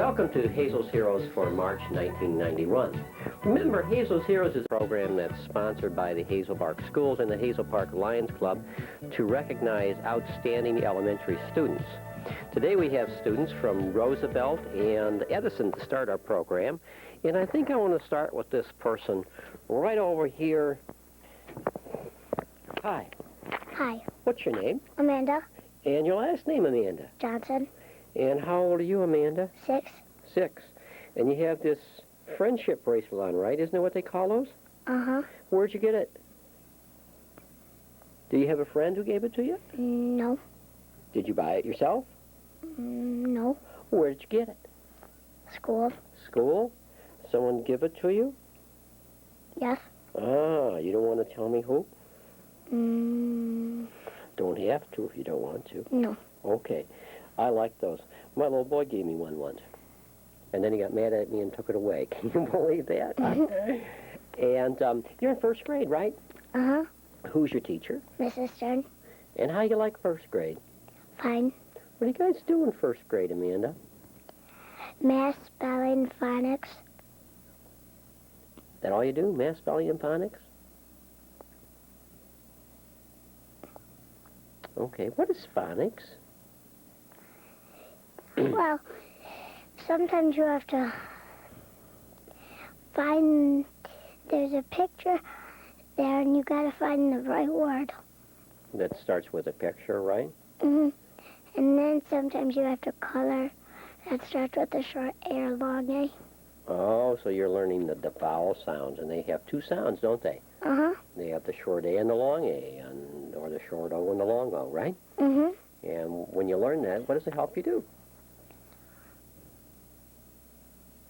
Welcome to Hazel's Heroes for March 1991. Remember, Hazel's Heroes is a program that's sponsored by the Hazel Park Schools and the Hazel Park Lions Club to recognize outstanding elementary students. Today we have students from Roosevelt and Edison to start our program, and I think I want to start with this person right over here. Hi. Hi. What's your name? Amanda. And your last name, Amanda? Johnson. And how old are you, Amanda? 6. 6. And you have this friendship bracelet on, right? Isn't that what they call those? Uh-huh. Where'd you get it? Do you have a friend who gave it to you? No. Did you buy it yourself? No. Where did you get it? School. School? Someone give it to you? Yes. Ah, you don't want to tell me who? Don't have to if you don't want to. No. Okay. I like those. My little boy gave me one once. And then he got mad at me and took it away. Can you believe that? And you're in first grade, right? Uh-huh. Who's your teacher? Mrs. Stern. And how you like first grade? Fine. What do you guys do in first grade, Amanda? Math, spelling, phonics. That all you do? Math, spelling, and phonics? Okay. What is phonics? Well, sometimes you have to find, there's a picture there and you got to find the right word. That starts with a picture, right? Mm-hmm. And then sometimes you have to color. That starts with a short A or long A. Oh, so you're learning the vowel sounds, and they have two sounds, don't they? Uh-huh. They have the short A and the long A, or the short O and the long O, right? Mm-hmm. And when you learn that, what does it help you do?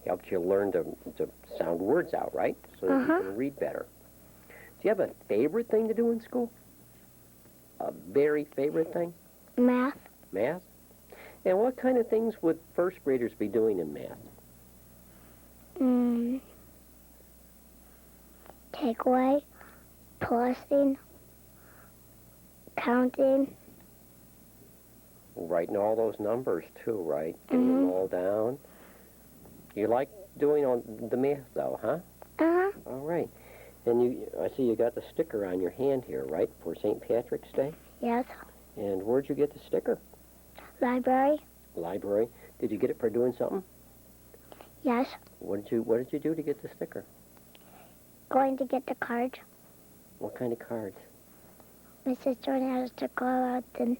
Helps you learn to sound words out, right? So that you can read better. Do you have a favorite thing to do in school? A very favorite thing? Math. Math? And what kind of things would first graders be doing in math? Take away, plussing, counting. Writing all those numbers, too, right? Getting them all down. You like doing all the math, though, huh? Uh-huh. All right. And I see you got the sticker on your hand here, right, for St. Patrick's Day? Yes. And where'd you get the sticker? Library. Library. Did you get it for doing something? Yes. What did you do to get the sticker? Going to get the cards. What kind of cards? Mrs. Tonya has to call out the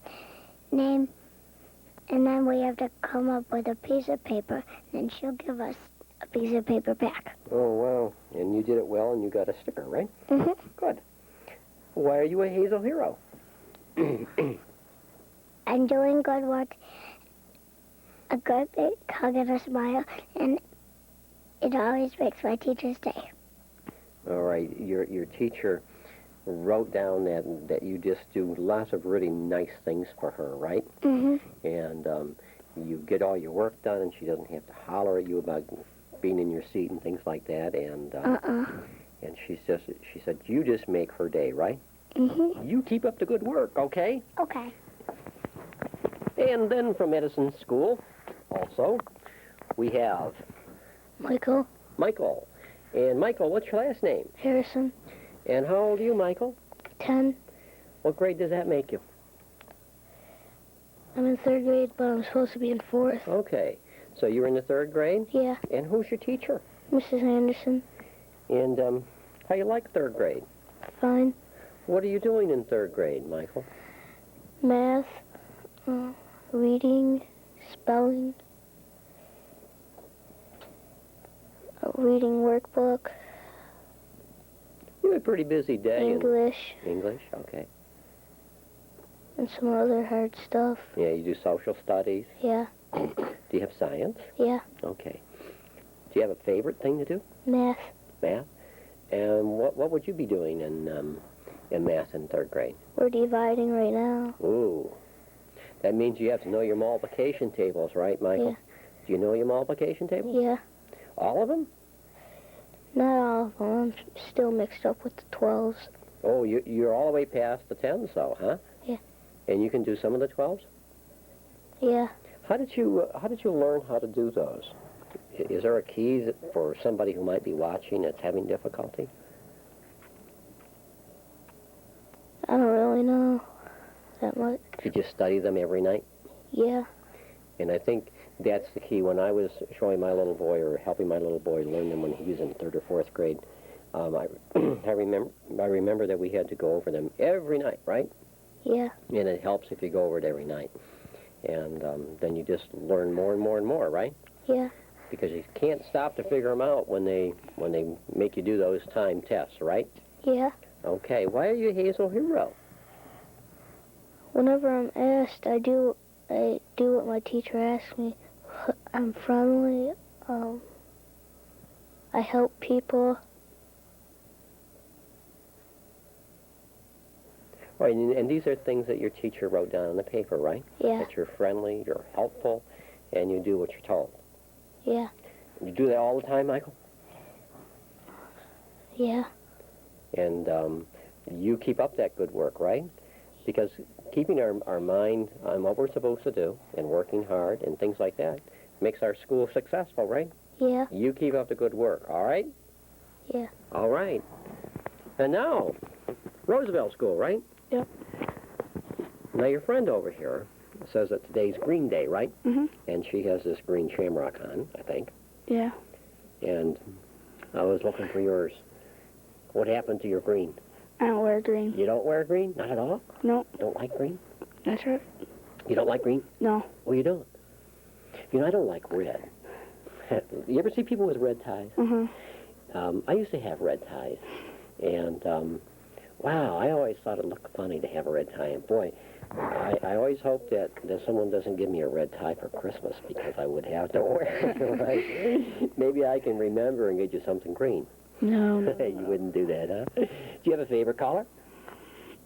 name, and then we have to come up with a piece of paper, and then she'll give us a piece of paper back. Oh, wow. And you did it well, and you got a sticker, right? Mm-hmm. Good. Why are you a Hazel hero? I'm doing good work, a good big hug and a smile, and it always makes my teacher's day. All right. Your teacher wrote down that you just do lots of really nice things for her, right? Mm-hmm. And you get all your work done, and she doesn't have to holler at you about being in your seat and things like that. And and she said you just make her day, right? Mm-hmm. You keep up the good work, okay? Okay. And then from Edison School, also, we have Michael. Michael. And Michael, what's your last name? Harrison. And how old are you, Michael? 10. What grade does that make you? I'm in 3rd grade, but I'm supposed to be in 4th. Okay. So you're in the 3rd grade? Yeah. And who's your teacher? Mrs. Anderson. And how you like 3rd grade? Fine. What are you doing in 3rd grade, Michael? Math, reading, spelling, a reading workbook. You have a pretty busy day. English. English, okay. And some other hard stuff. Yeah, you do social studies. Yeah. Do you have science? Yeah. Okay. Do you have a favorite thing to do? Math. Math. And what would you be doing in math in 3rd grade? We're dividing right now. Ooh. That means you have to know your multiplication tables, right, Michael? Yeah. Do you know your multiplication tables? Yeah. All of them? Not all of them. I'm still mixed up with the 12s. Oh, you're all the way past the 10s, though, huh? Yeah. And you can do some of the 12s? Yeah. How did you learn how to do those? Is there a key for somebody who might be watching that's having difficulty? I don't really know that much. You just study them every night? Yeah. And I think that's the key. When I was showing my little boy or helping my little boy learn them when he was in 3rd or 4th grade, I remember that we had to go over them every night, right? Yeah. And it helps if you go over it every night. And then you just learn more and more and more, right? Yeah. Because you can't stop to figure them out when they make you do those time tests, right? Yeah. Okay. Why are you Hazel Hero? Whenever I'm asked, I do what my teacher asks me. I'm friendly. I help people. Right, and these are things that your teacher wrote down on the paper, right? Yeah. That you're friendly, you're helpful, and you do what you're told. Yeah. You do that all the time, Michael? Yeah. And you keep up that good work, right? Because keeping our mind on what we're supposed to do and working hard and things like that makes our school successful, right? Yeah. You keep up the good work, all right? Yeah. All right. And now, Roosevelt School, right? Yep. Now, your friend over here says that today's Green Day, right? Mhm. And she has this green shamrock on, I think. Yeah. And I was looking for yours. What happened to your green? I don't wear green. You don't wear green? Not at all? No. Don't like green? That's right. You don't like green? No. Well, you don't. You know, I don't like red. You ever see people with red ties? Mhm. I used to have red ties. And, wow, I always thought it looked funny to have a red tie. And, boy, I always hope that someone doesn't give me a red tie for Christmas because I would have to wear it, right? Maybe I can remember and get you something green. No. You wouldn't do that, huh? Do you have a favorite color?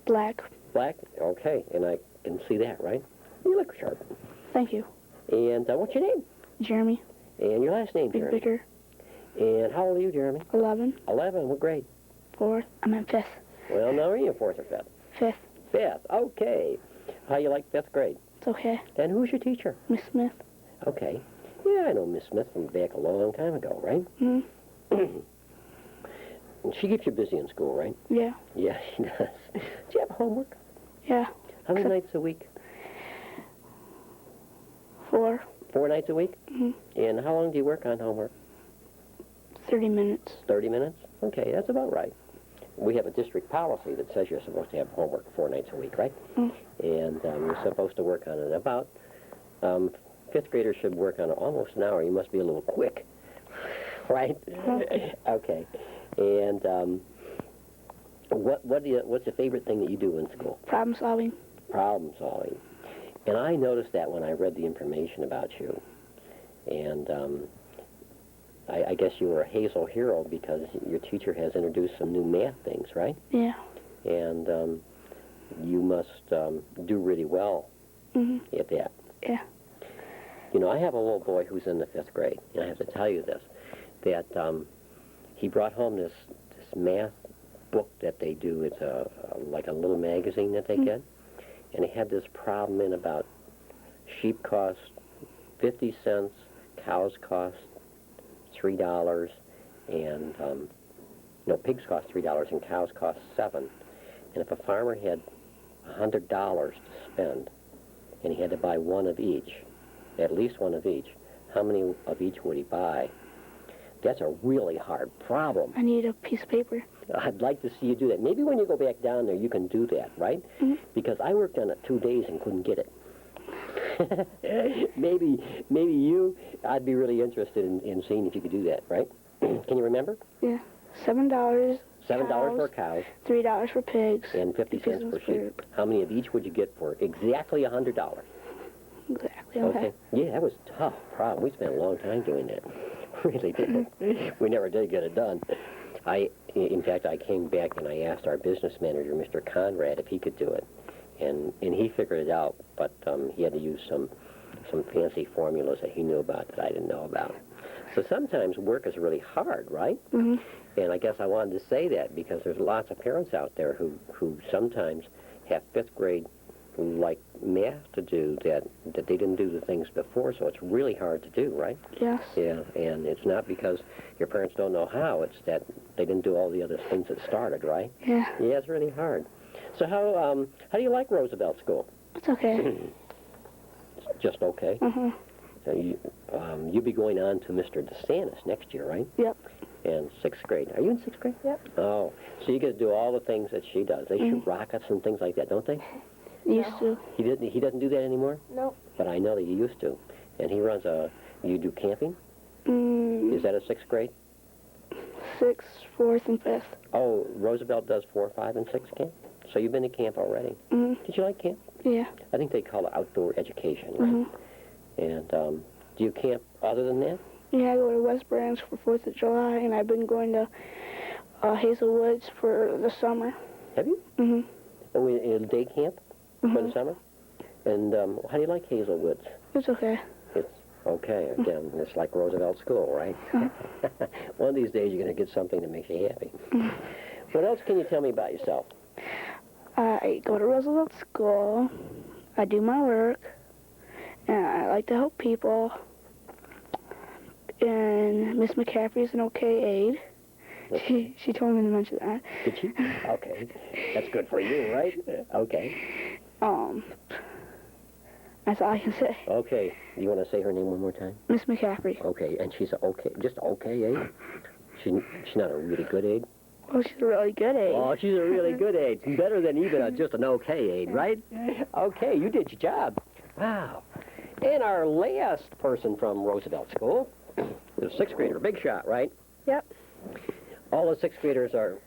Black. Black? Okay, and I can see that, right? You look sharp. Thank you. And what's your name? Jeremy. And your last name, Jeremy? McVicker. And how old are you, Jeremy? 11. 11. What grade? 4th. I'm in 5th. Well, now are you in 4th or 5th? 5th. 5th. Okay. How you like 5th grade? It's okay. And who's your teacher? Miss Smith. Okay. Yeah, I know Miss Smith from back a long time ago, right? Mhm. And she keeps you busy in school, right? Yeah. Yeah, she does. Do you have homework? Yeah. How many nights a week? 4. 4 nights a week? Mhm. And how long do you work on homework? 30 minutes. 30 minutes? Okay, that's about right. We have a district policy that says you're supposed to have homework 4 nights a week, right? Mm. And you're supposed to work on it about, 5th graders should work on it almost an hour. You must be a little quick, right? Okay. And what's the favorite thing that you do in school? Problem solving. Problem solving. And I noticed that when I read the information about you. And I guess you were a Hazel hero because your teacher has introduced some new math things, right? Yeah. And you must do really well at that. Yeah. You know, I have a little boy who's in the 5th grade, and I have to tell you this, that he brought home this math book that they do. It's like a little magazine that they get. And he had this problem in about sheep cost 50 cents, cows cost $3, and pigs cost $3 and cows cost $7. And if a farmer had $100 to spend, and he had to buy one of each, at least one of each, how many of each would he buy? That's a really hard problem. I need a piece of paper. I'd like to see you do that. Maybe when you go back down there, you can do that, right? Because I worked on it 2 days and couldn't get it. maybe I'd be really interested in seeing if you could do that, right? Can you remember? Yeah. $7. $7 for cows. $3 for pigs. And 50 cents for sheep. How many of each would you get for exactly $100? Exactly. Okay. Yeah, that was a tough problem. We spent a long time doing that. Really did. We never did get it done. In fact, I came back and I asked our business manager, Mr. Conrad, if he could do it. And he figured it out, but he had to use some fancy formulas that he knew about that I didn't know about. So sometimes work is really hard, right? Mhm. And I guess I wanted to say that because there's lots of parents out there who sometimes have 5th grade like math to do that they didn't do the things before, so it's really hard to do, right? Yes. Yeah, and it's not because your parents don't know how, it's that they didn't do all the other things that started, right? Yeah. Yeah, it's really hard. So how do you like Roosevelt School? It's okay. Just okay? Uh-huh. So you'll be going on to Mr. DeSantis next year, right? Yep. And 6th grade. Are you in 6th grade? Yep. Oh, so you get to do all the things that she does. They shoot rockets and things like that, don't they? Used to. He doesn't do that anymore? Nope. But I know that he used to. And he runs you do camping? Is that a 6th grade? 6th, 4th, and 5th. Oh, Roosevelt does 4, 5, and 6 camp? So you've been to camp already? Did you like camp? Yeah. I think they call it outdoor education, right? And do you camp other than that? Yeah, I go to West Branch for 4th of July, and I've been going to Hazel Woods for the summer. Have you? Oh, in a day camp for the summer? And how do you like Hazel Woods? It's okay. It's okay. Again, it's like Roosevelt School, right? One of these days you're going to get something that makes you happy. What else can you tell me about yourself? I go to Roosevelt School. I do my work. And I like to help people. And Miss McCaffrey's an okay aide. She told me to mention that. Did she? Okay. That's good for you, right? Okay. That's all I can say. Okay. You want to say her name one more time? Miss McCaffrey. Okay. And she's okay, just okay aide? She's not a really good aide? Oh, she's a really good aide. Oh, she's a really good aide. Better than even just an okay aide, right? Okay, you did your job. Wow. And our last person from Roosevelt School is a 6th grader, big shot, right? Yep. All the 6th graders are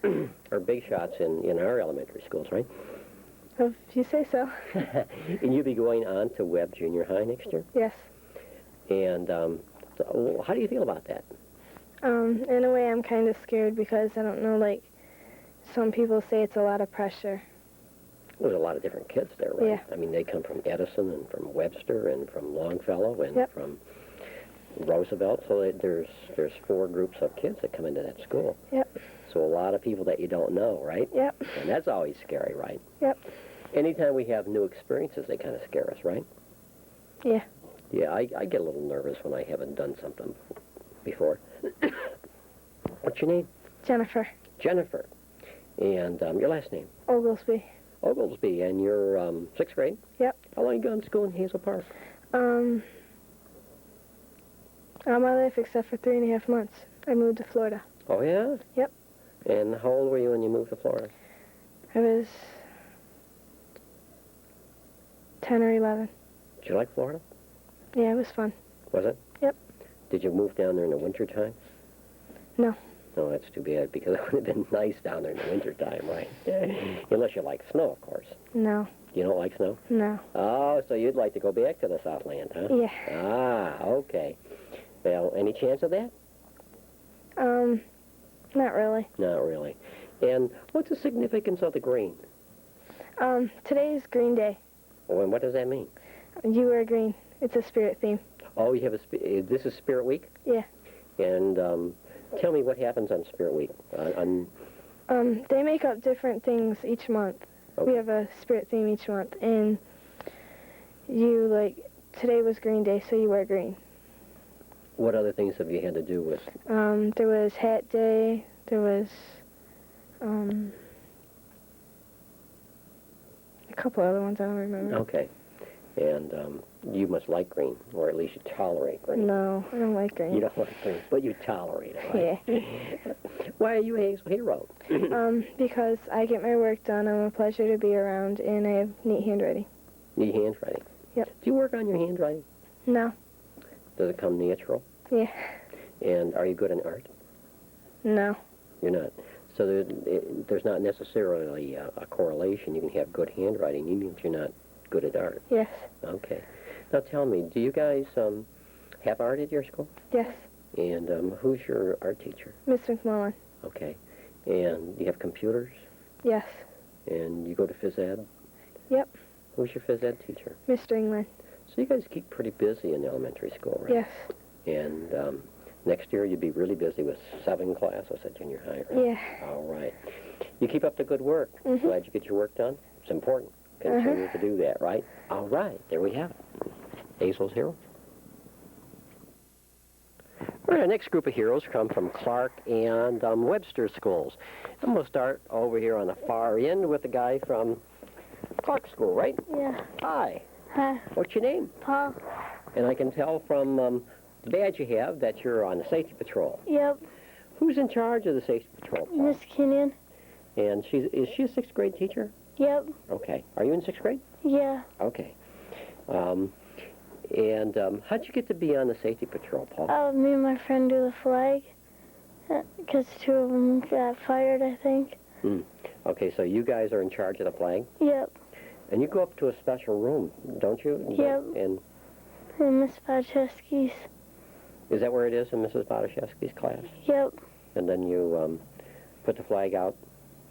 big shots in our elementary schools, right? If you say so. And you'll be going on to Webb Junior High next year? Yes. And so how do you feel about that? In a way, I'm kind of scared because I don't know, like, some people say it's a lot of pressure. There's a lot of different kids there, right? Yeah. I mean, they come from Edison and from Webster and from Longfellow and from Roosevelt, so there's 4 groups of kids that come into that school. Yep. So a lot of people that you don't know, right? Yep. And that's always scary, right? Yep. Anytime we have new experiences, they kind of scare us, right? Yeah. Yeah, I get a little nervous when I haven't done something before. What's your name? Jennifer. Jennifer. And your last name? Oglesby. Oglesby, and you're 6th grade? Yep. How long you gone to school in Hazel Park? All my life except for 3.5 months. I moved to Florida. Oh, yeah? Yep. And how old were you when you moved to Florida? I was 10 or 11. Did you like Florida? Yeah, it was fun. Was it? Yep. Did you move down there in the wintertime? No. No, that's too bad, because it would have been nice down there in the wintertime, right? Unless you like snow, of course. No. You don't like snow? No. Oh, so you'd like to go back to the Southland, huh? Yeah. Ah, okay. Well, any chance of that? Not really. Not really. And what's the significance of the green? Today is Green Day. Oh, and what does that mean? You wear green. It's a spirit theme. Oh, you have this is Spirit Week? Yeah. And tell me what happens on Spirit Week. They make up different things each month. Okay. We have a spirit theme each month, and today was Green Day, so you wear green. What other things have you had to do with? There was Hat Day, there was a couple other ones I don't remember. Okay. And you must like green, or at least you tolerate green. No, I don't like green. You don't like green, but you tolerate it, right? Yeah. Why are you a Hazel hero? Because I get my work done, I'm a pleasure to be around, and I have neat handwriting. Neat handwriting? Yep. Do you work on your handwriting? No. Does it come natural? Yeah. And are you good in art? No. You're not. So there's not necessarily a correlation. You can have good handwriting even if you're not good at art. Yes. Okay. Now tell me, do you guys have art at your school? Yes. And who's your art teacher? Miss McMullen. Okay. And you have computers? Yes. And you go to phys ed? Yep. Who's your phys ed teacher? Mr. England. So you guys keep pretty busy in elementary school, right? Yes. And next year you'll be really busy with 7 classes at junior high, right? Yeah. All right. You keep up the good work. Mhm. Glad you get your work done. It's important. continue to do that, right? All right, there we have it. Hazel's heroes. All right, our next group of heroes come from Clark and Webster schools. And we'll start over here on the far end with the guy from Clark School, right? Yeah. Hi. Hi. What's your name? Paul. And I can tell from the badge you have that you're on the safety patrol. Yep. Who's in charge of the safety patrol, Paul? Miss Kenyon. And is she a 6th grade teacher? Yep. Okay. Are you in 6th grade? Yeah. Okay. How'd you get to be on the safety patrol, Paul? Me and my friend do the flag, because 2 of them got fired, I think. Okay, so you guys are in charge of the flag? Yep. And you go up to a special room, don't you? Yep. And And Miss Podchesky's. is that where it is in Mrs. Badashevsky's class? Yep. And then you put the flag out?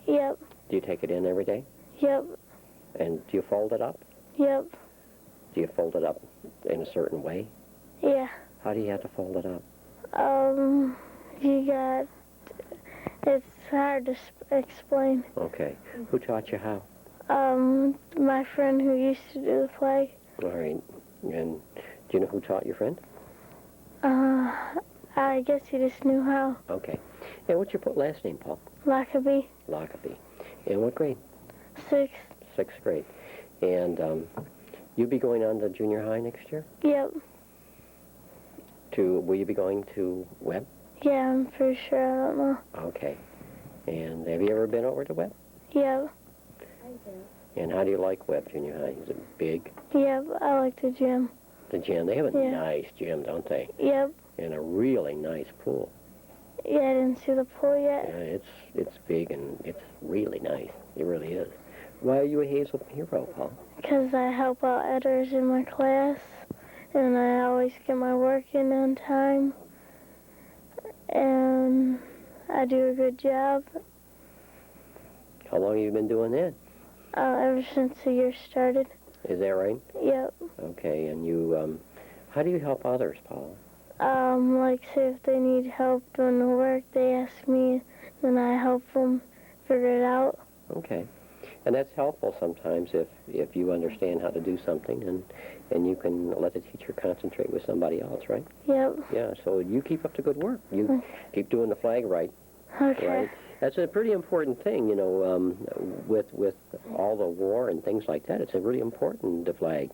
Yep. Do you take it in every day? Yep. And do you fold it up? Yep. Do you fold it up in a certain way? Yeah. How do you have to fold it up? It's hard to explain. Okay. Who taught you how? My friend who used to do the flag. All right. And do you know who taught your friend? I guess he just knew how. Okay. And what's your last name, Paul? Lockaby. Lockaby. In what grade? 6. 6th grade. And you'll be going on to junior high next year? Yep. Will you be going to Webb? Yeah, I'm pretty sure. I don't know. Okay. And have you ever been over to Webb? Yep. And how do you like Webb Junior High? Is it big? Yep. I like the gym. The gym. They have a Yeah. nice gym, don't they? Yep. And a really nice pool. Yeah, I didn't see the pool yet. Yeah, it's big and it's really nice. It really is. Why are you a Hazel hero, Paul? Because I help out others in my class, and I always get my work in on time, and I do a good job. How long have you been doing that? Ever since the year started. Is that right? Yep. Okay, and you, how do you help others, Paul? Like, say if they need help doing the work, they ask me, and I help them figure it out. Okay. And that's helpful sometimes if you understand how to do something and you can let the teacher concentrate with somebody else, right? Yep. Yeah, so you keep up the good work. You keep doing the flag right. Okay. Right? That's a pretty important thing, you know, with all the war and things like that. It's a really important, the flag.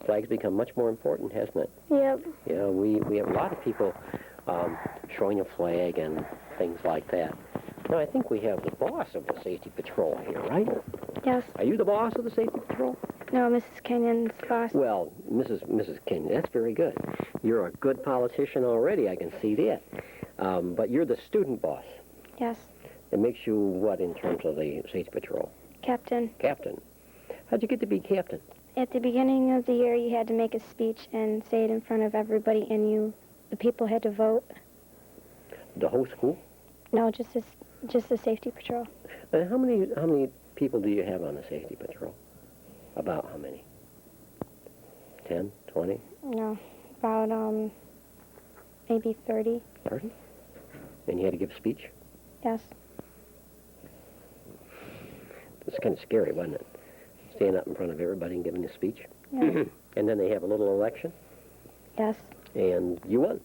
Flag's become much more important, hasn't it? Yep. You know, we have a lot of people showing a flag and things like that. Now, I think we have the boss of the safety patrol here, right? Yes. Are you the boss of the safety patrol? No, Mrs. Kenyon's boss. Well, Mrs. Kenyon, that's very good. You're a good politician already, I can see that. But you're the student boss. Yes. It makes you what in terms of the safety patrol? Captain. Captain. How'd you get to be captain? At the beginning of the year, you had to make a speech and say it in front of everybody, and the people had to vote. The whole school? No, just the safety patrol. How many people do you have on the safety patrol? About how many? 10, 20? No, about maybe 30. 30? And you had to give a speech? Yes. It's kind of scary, wasn't it? Stand up in front of everybody and giving a speech. Yeah. And then they have a little election, Yes. and you won.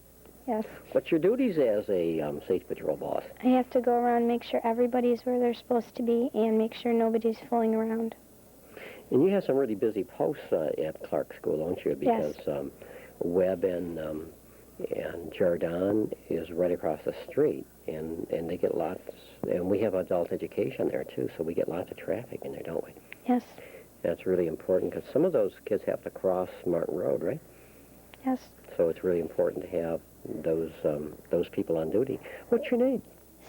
Yes. What's your duties as a safety patrol boss? I have to go around, make sure everybody's where they're supposed to be, and make sure nobody's fooling around. And you have some really busy posts at Clark School, don't you? Because Yes. Webb and Hewerdine is right across the street, and they get lots, and we have adult education there too, so we get lots of traffic in there, don't we? Yes. That's really important because some of those kids have to cross Martin Road, right? Yes. So it's really important to have those people on duty. What's your name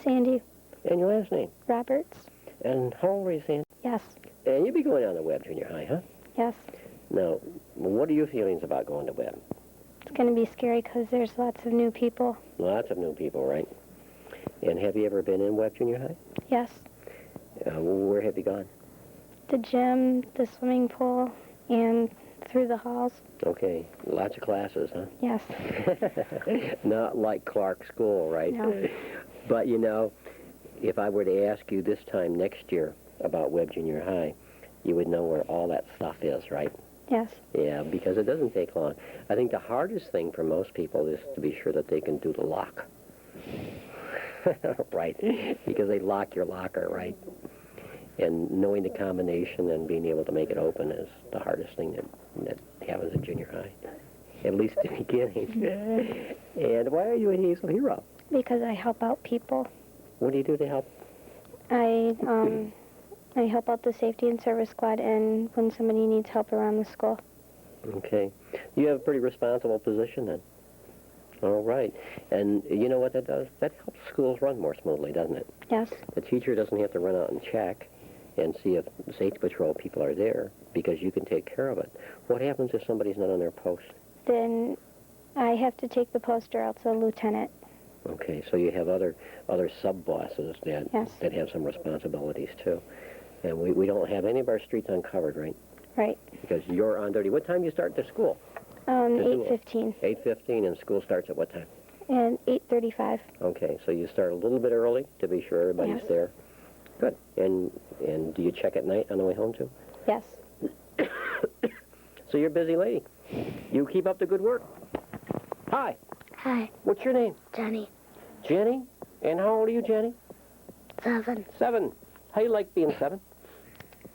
Sandy. and your last name? Roberts. And how old are you, Sandy? Yes. And you'll be going on to Webb Junior High, huh? Yes. Now, what are your feelings about going to Webb? It's going to be scary because there's lots of new people. Lots of new people, right? And have you ever been in Webb Junior High? Yes. Where have you gone? The gym, the swimming pool, and through the halls. Okay, lots of classes, huh? Yes. Not like Clark School, right? No. But, you know, if I were to ask you this time next year about Webb Junior High, you would know where all that stuff is, right? Yes. Yeah, because it doesn't take long. I think the hardest thing for most people is to be sure that they can do the lock. Right, because they lock your locker, right? And knowing the combination and being able to make it open is the hardest thing that happens in junior high, at least in the beginning. And why are you a Hazel hero? Because I help out people. What do you do to help? I help out the safety and service squad and when somebody needs help around the school. Okay. You have a pretty responsible position then. All right. And you know what that does? That helps schools run more smoothly, doesn't it? Yes. The teacher doesn't have to run out and check and see if safety patrol people are there because you can take care of it. What happens if somebody's not on their post? Then I have to take the post or else a lieutenant. Okay, so you have other sub-bosses that, Yes. that have some responsibilities too. And we don't have any of our streets uncovered, right? Right. Because you're on duty. What time do you start the school? 8:15 8:15, and school starts at what time? and 8:35. Okay, so you start a little bit early to be sure everybody's Yes. there. Good. And do you check at night on the way home too? Yes. So you're a busy lady. You keep up the good work. Hi. Hi, What's your name? Jenny. Jenny. And how old are you, Jenny? 7. 7. How you like being 7?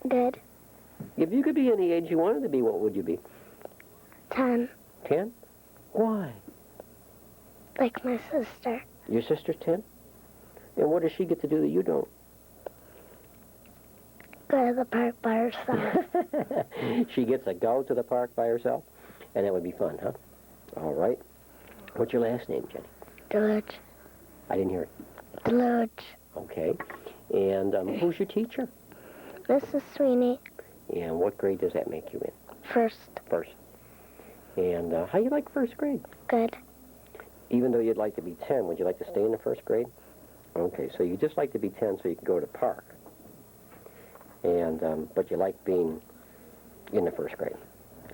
Good. If you could be any age you wanted to be, what would you be? 10. 10? Why? Like my sister. Your sister's 10? And what does she get to do that you don't? Go to the park by herself. She gets to go to the park by herself? And that would be fun, huh? All right. What's your last name, Jenny? Dluge. I didn't hear it. Dluge. Okay. And who's your teacher? Mrs. Sweeney. And what grade does that make you in? First. First. And how you like first grade? Good. Even though you'd like to be 10, would you like to stay in the first grade? Okay, so you just like to be 10 so you can go to the park. And but you like being in the first grade.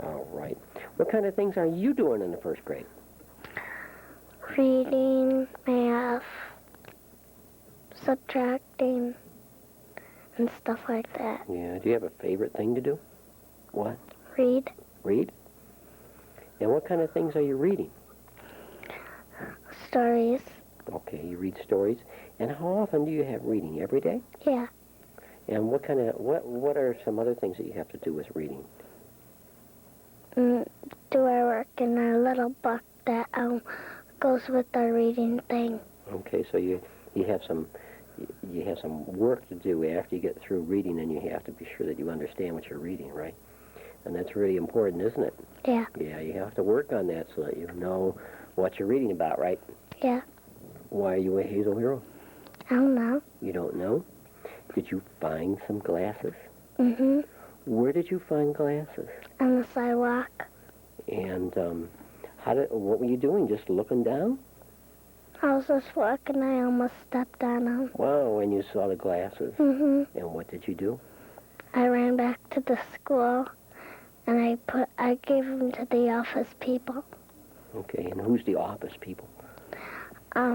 All right. What kind of things are you doing in the first grade? Reading, math, subtracting, and stuff like that. Yeah. Do you have a favorite thing to do? What? Read. Read? And what kind of things are you reading? Stories. Okay, you read stories. And how often do you have reading? Every day? Yeah. And what what are some other things that you have to do with reading? Do our work in our little book that goes with our reading thing. Okay, so you have some work to do after you get through reading, and you have to be sure that you understand what you're reading, right? And that's really important, isn't it? Yeah. Yeah, you have to work on that so that you know what you're reading about, right? Yeah. Why are you a Hazel hero? I don't know. You don't know? Did you find some glasses? Mm-hmm. Where did you find glasses? On the sidewalk. And what were you doing? Just looking down? I was just walking. I almost stepped on them. Wow, when you saw the glasses. Mm-hmm. And what did you do? I ran back to the school, and I gave them to the office people. Okay, and who's the office people? I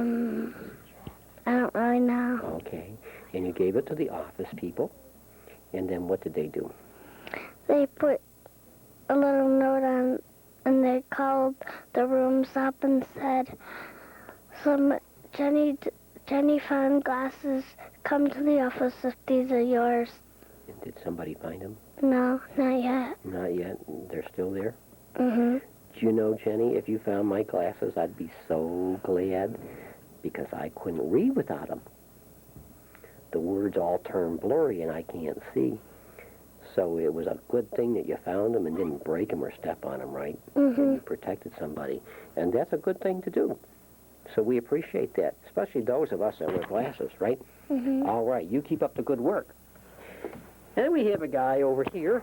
don't really know. Okay, and you gave it to the office people, and then what did they do? They put a little note on, and they called the rooms up and said, Jenny found glasses. Come to the office if these are yours. And did somebody find them? No, not yet. Not yet. They're still there? Mm-hmm. Do you know, Jenny, if you found my glasses, I'd be so glad because I couldn't read without them. The words all turn blurry and I can't see. So it was a good thing that you found them and didn't break them or step on them, right? Mm-hmm. And you protected somebody. And that's a good thing to do. So we appreciate that, especially those of us that wear glasses, right? Mm-hmm. All right, you keep up the good work. And then we have a guy over here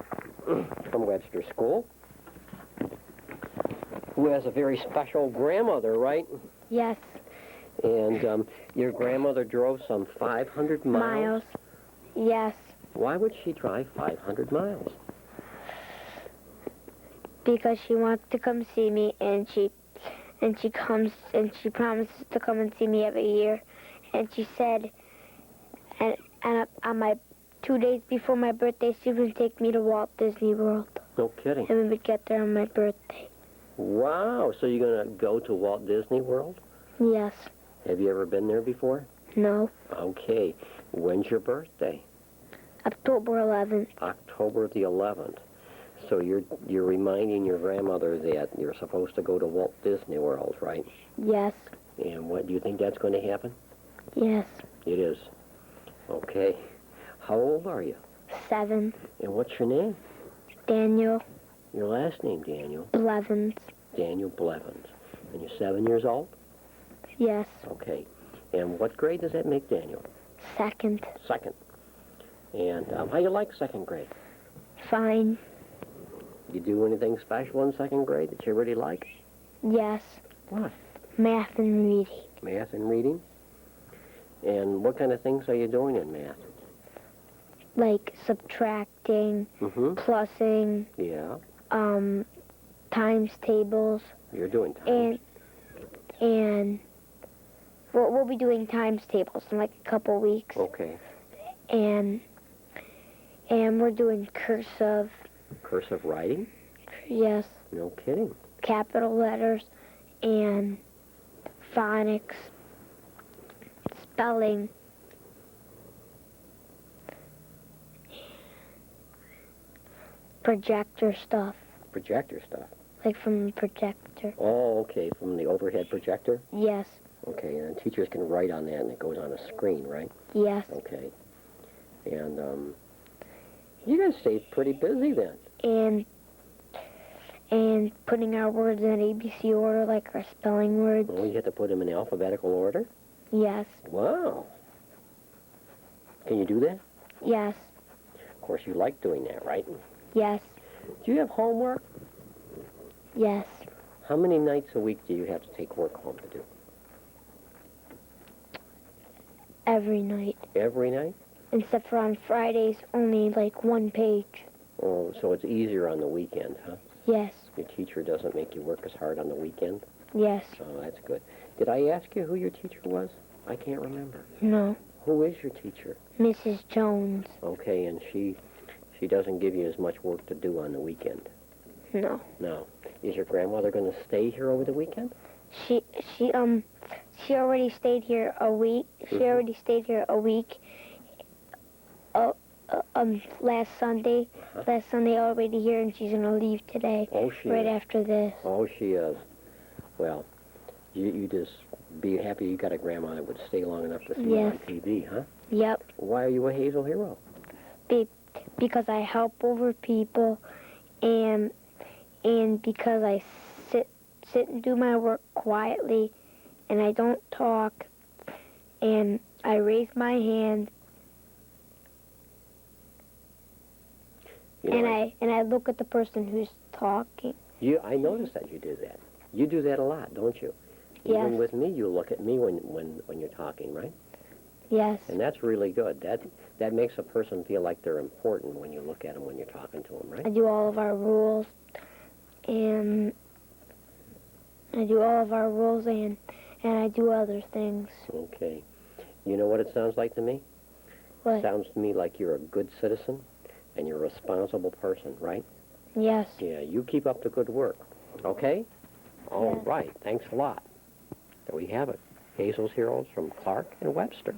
from Webster School who has a very special grandmother, right? Yes. And your grandmother drove some 500 miles? Yes. Why would she drive 500 miles? Because she wants to come see me, and she promises to come and see me every year. And she said, and on my 2 days before my birthday, she would take me to Walt Disney World. No kidding. And we would get there on my birthday. Wow, so you're going to go to Walt Disney World? Yes. Have you ever been there before? No. Okay. When's your birthday? October 11th. October the 11th. So you're reminding your grandmother that you're supposed to go to Walt Disney World, right? Yes. And what do you think that's going to happen? Yes. It is. Okay. How old are you? 7. And what's your name? Daniel Your last name, Daniel. Blevins. Daniel Blevins. And you're 7 years old? Yes. Okay. And what grade does that make, Daniel? 2nd. Second. And how you like second grade? Fine. You do anything special in second grade that you really like? Yes. What? Math and reading. Math and reading? And what kind of things are you doing in math? Like subtracting, Mm-hmm. plussing, Yeah. times tables, You're doing times. and we'll be doing times tables in like a couple weeks. Okay. And we're doing cursive. Cursive writing? Yes. No kidding. Capital letters and phonics, spelling, projector stuff, Projector stuff. like from the projector. Oh, okay. From the overhead projector? Yes. Okay. And teachers can write on that and it goes on a screen, right? Yes. Okay. And you guys stay pretty busy then. And putting our words in ABC order, like our spelling words. Well, you have to put them in alphabetical order? Yes. Wow. Can you do that? Yes. Of course, you like doing that, right? Yes. Do you have homework? Yes. How many nights a week do you have to take work home to do? Every night. Every night? Except for on Fridays, only like 1 page. Oh, so it's easier on the weekend, huh? Yes. Your teacher doesn't make you work as hard on the weekend? Yes. Oh, that's good. Did I ask you who your teacher was? I can't remember. No. Who is your teacher? Mrs. Jones. Okay, and she doesn't give you as much work to do on the weekend? No. No. Is your grandmother going to stay here over the weekend? She already stayed here a week. She Mhm. already stayed here a week. Last Sunday. Uh-huh. Last Sunday already here, and she's gonna leave today. Oh, she Right is. after this. Oh, she is. Well, you just be happy you got a grandma that would stay long enough to see you Yes. on TV, huh? Yep. Why are you a Hazel hero? Because I help over people, and because I sit and do my work quietly, and I don't talk, and I raise my hand, You know, and I look at the person who's talking. I noticed that you do that. You do that a lot, don't you? Yes. Even with me, you look at me when you're talking, right? Yes. And that's really good. That makes a person feel like they're important when you look at them when you're talking to them, right? I do all of our rules, and I do other things. Okay. You know what it sounds like to me? What? It sounds to me like you're a good citizen and you're a responsible person, right? Yes. Yeah, you keep up the good work, okay? All Yes. right, thanks a lot. There we have it. Hazel's Heroes from Clark and Webster.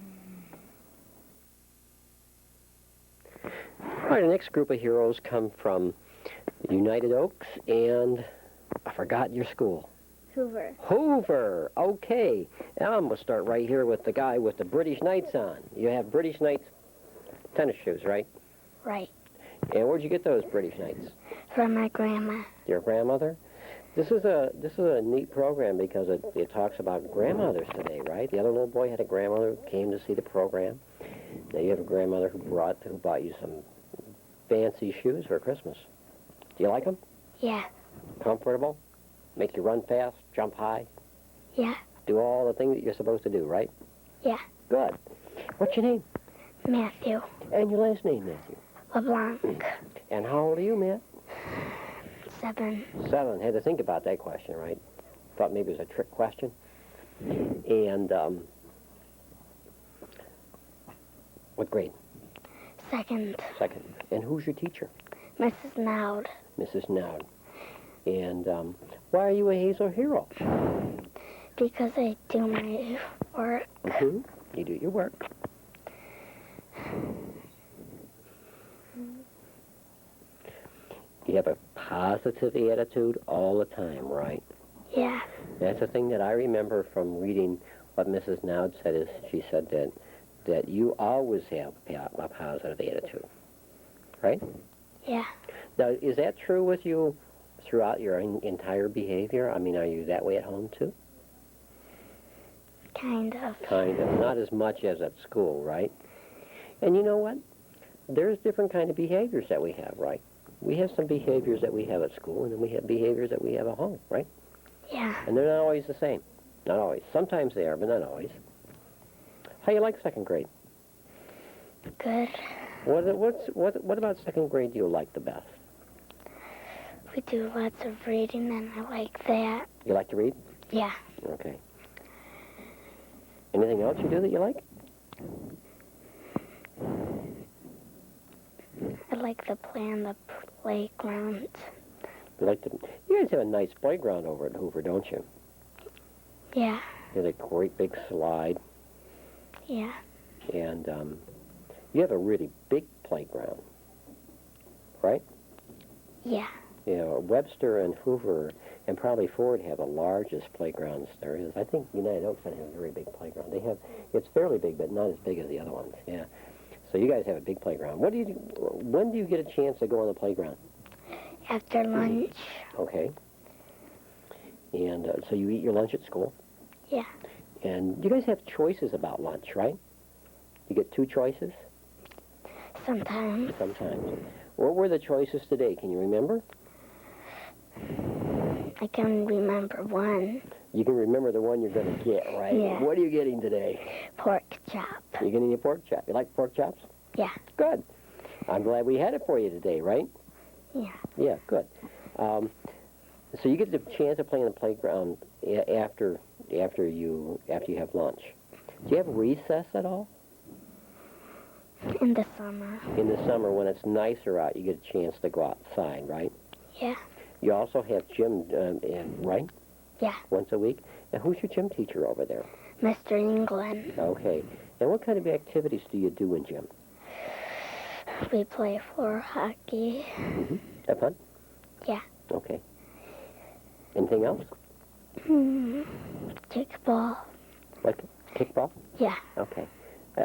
All right, the next group of heroes come from United Oaks and I forgot your school. Hoover. Hoover, okay. Now I'm going to start right here with the guy with the British Knights on. You have British Knights tennis shoes, right? Right. And where'd you get those British Knights? From my grandma. Your grandmother? This is a neat program because it talks about grandmothers today, right? The other little boy had a grandmother who came to see the program. Now you have a grandmother who bought you some fancy shoes for Christmas. Do you like them? Yeah. Comfortable? Make you run fast, jump high, Yeah. do all the things that you're supposed to do, right? Yeah. Good. What's your name? Matthew. And your last name, Matthew. LeBlanc. And how old are you, Matt? 7. 7. Had to think about that question, right? Thought maybe it was a trick question. And what grade? Second. Second. And who's your teacher? Mrs. Nowd. Mrs. Nowd. And why are you a Hazel hero? Because I do my work. Mm-hmm. You do your work. You have a positive attitude all the time, right? Yeah. That's the thing that I remember from reading what Mrs. Nowd said. Is she said that you always have a positive attitude, right? Yeah. Now, is that true with you throughout your entire behavior? I mean, are you that way at home too? Kind of. Kind of. Not as much as at school, right? And you know what? There's different kind of behaviors that we have, right? We have some behaviors that we have at school, and then we have behaviors that we have at home, right? Yeah. And they're not always the same. Not always. Sometimes they are, but not always. How you like second grade? Good. What about second grade do you like the best? We do lots of reading, and I like that. You like to read? Yeah. Okay. Anything else you do that you like? I like to play on the playground. You guys have a nice playground over at Hoover, don't you? Yeah. You have a great big slide, Yeah. and you have a really big playground, right? Yeah. You know, Webster and Hoover and probably Ford have the largest playgrounds there is. I think United Oaks has a very big playground. It's fairly big, but not as big as the other ones. Yeah. So you guys have a big playground. When do you get a chance to go on the playground? After lunch. Okay. And so you eat your lunch at school? Yeah. And you guys have choices about lunch, right? You get 2 choices? Sometimes. Sometimes. What were the choices today? Can you remember? I can remember one. You can remember the one you're going to get, right? Yeah. What are you getting today? Pork chop. You're getting a pork chop. You like pork chops? Yeah. Good. I'm glad we had it for you today, right? Yeah. Yeah, good. So you get the chance to play in the playground after you have lunch. Do you have recess at all? In the summer. In the summer, when it's nicer out, you get a chance to go outside, right? Yeah. You also have gym, right? Yeah. Once a week. And who's your gym teacher over there? Mr. England. Okay. And what kind of activities do you do in gym? We play floor hockey. Mm-hmm. Have fun? Yeah. Okay. Anything else? Kickball. Like kickball? Yeah. Okay.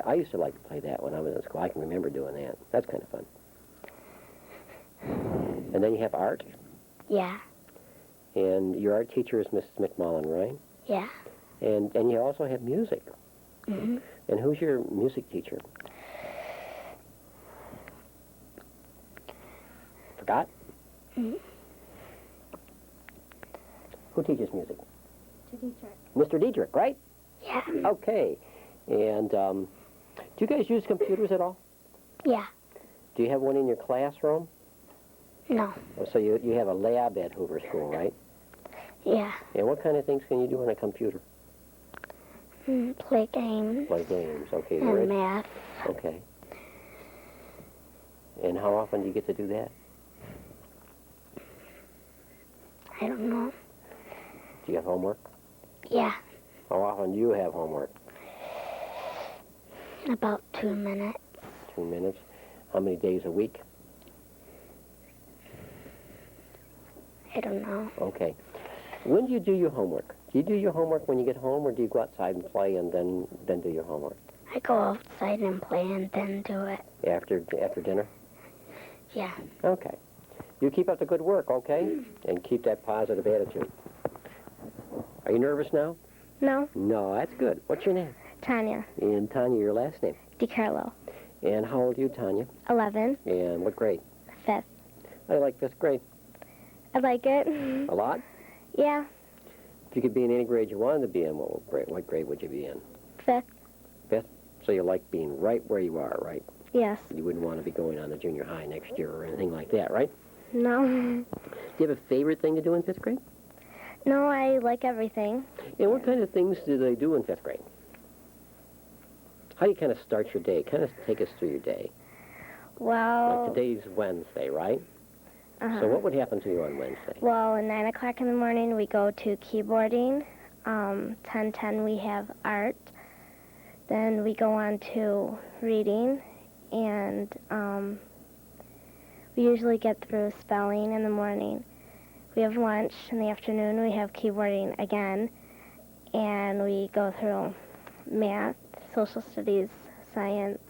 I used to like to play that when I was in school. I can remember doing that. That's kind of fun. And then you have art. Yeah. And your art teacher is Mrs. McMullen, right? Yeah. And you also have music. Mm-hmm. And who's your music teacher? Forgot? Mm-hmm. Who teaches music? Mr. Dietrich, right? Yeah. Okay. And do you guys use computers at all? Yeah. Do you have one in your classroom? No. So you have a lab at Hoover School, right? Yeah. And what kind of things can you do on a computer? Play games. Play games, okay. And math. Okay. And how often do you get to do that? I don't know. Do you have homework? Yeah. How often do you have homework? About 2 minutes. 2 minutes. How many days a week? I don't know. Okay. When do you do your homework? Do you do your homework when you get home, or do you go outside and play and then do your homework? I go outside and play and then do it. After dinner? Yeah. Okay. You keep up the good work, okay? And keep that positive attitude. Are you nervous now? No. No, that's good. What's your name? Tonya. And Tonya, your last name? DeCarlo. And how old are you, Tonya? 11. And what grade? 5th. I like 5th grade. I like it. A lot? Yeah. If you could be in any grade you wanted to be in, what grade would you be in? 5th. 5th? So you like being right where you are, right? Yes. You wouldn't want to be going on to junior high next year or anything like that, right? No. Do you have a favorite thing to do in 5th grade? No, I like everything. And what kind of things do they do in 5th grade? How do you kind of start your day? Kind of take us through your day. Well, Like today's Wednesday, right? uh-huh. So what would happen to you on Wednesday? Well, at 9 o'clock in the morning, we go to keyboarding. 10:10, we have art. Then we go on to reading, and we usually get through spelling in the morning. We have lunch. In the afternoon, we have keyboarding again, and we go through math, social studies, science,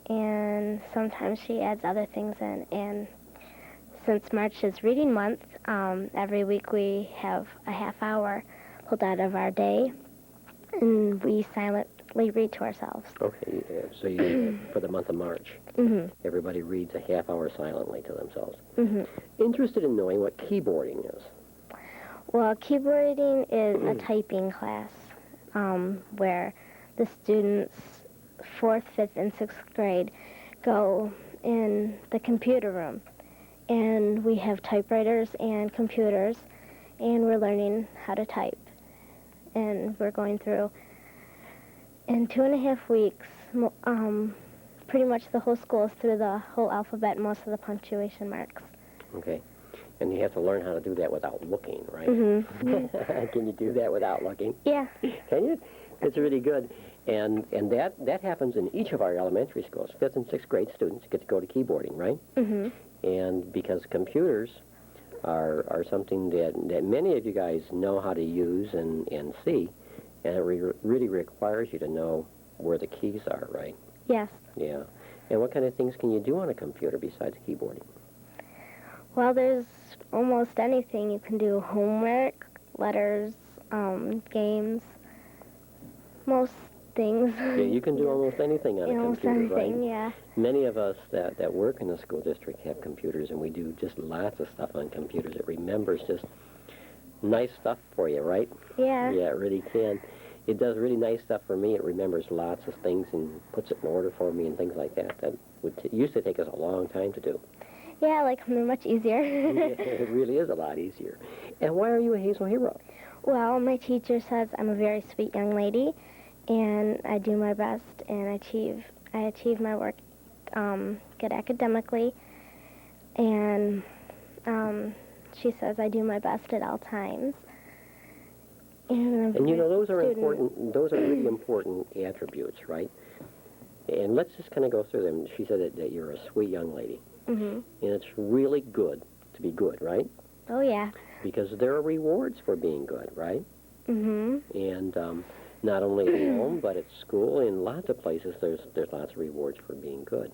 and sometimes she adds other things in. And since March is reading month, every week we have a half hour pulled out of our day, and we silently read to ourselves. Okay, so you, for the month of March, Mm-hmm. everybody reads a half hour silently to themselves. Mm-hmm. Interested in knowing what keyboarding is. Well, keyboarding is a typing class where the students, 4th, 5th, and 6th grade, go in the computer room. And we have typewriters and computers, and we're learning how to type. And we're going through, in 2.5 weeks, pretty much the whole school is through the whole alphabet, most of the punctuation marks. Okay. And you have to learn how to do that without looking, right? Mm-hmm. Can you do that without looking? Yeah. Can you? It's really good. And that happens in each of our elementary schools. 5th and 6th grade students get to go to keyboarding, right? Mm-hmm. And because computers are something that many of you guys know how to use and see, and it really requires you to know where the keys are, right? Yes. Yeah. And what kind of things can you do on a computer besides keyboarding? Well, there's almost anything. You can do homework, letters, games, most things. Yeah, you can do almost anything on a Almost computer, anything, right? yeah. Many of us that work in the school district have computers, and we do just lots of stuff on computers. It remembers just nice stuff for you, right? Yeah. Yeah, it really can. It does really nice stuff for me. It remembers lots of things and puts it in order for me and things like that. That used to take us a long time to do. Yeah, like they're much easier. It really is a lot easier. And why are you a Hazel hero? Well, my teacher says I'm a very sweet young lady, and I do my best, and I achieve my work good academically, and she says I do my best at all times. And you know, those are important. Those are really important attributes, right? And let's just kind of go through them. She said that you're a sweet young lady. Mm-hmm. And it's really good to be good, right? Oh, yeah. Because there are rewards for being good, right? Mm-hmm. And not only at home, but at school, in lots of places, there's lots of rewards for being good.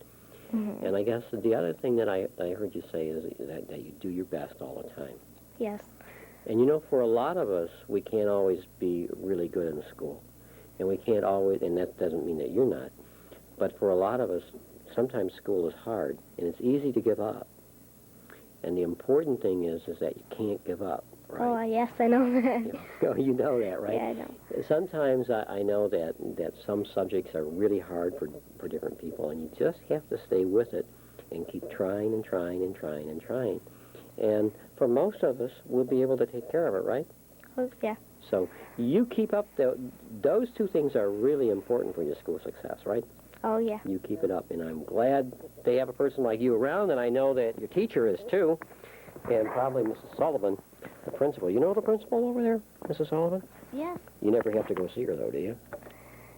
Mm-hmm. And I guess the other thing that I heard you say is that you do your best all the time. Yes. And you know, for a lot of us, we can't always be really good in school. And we can't always, and that doesn't mean that you're not, but for a lot of us, sometimes school is hard, and it's easy to give up. And the important thing is that you can't give up, right? Oh, yes, I know that. You know that, right? Yeah, I know. Sometimes I know that some subjects are really hard for different people, and you just have to stay with it and keep trying and trying and trying and trying. And for most of us, we'll be able to take care of it, right? Oh, yeah. So you keep up, those two things are really important for your school success, right? Oh, yeah. You keep it up, and I'm glad they have a person like you around, and I know that your teacher is too, and probably Mrs. Sullivan, the principal. You know the principal over there, Mrs. Sullivan? Yeah. You never have to go see her, though, do you?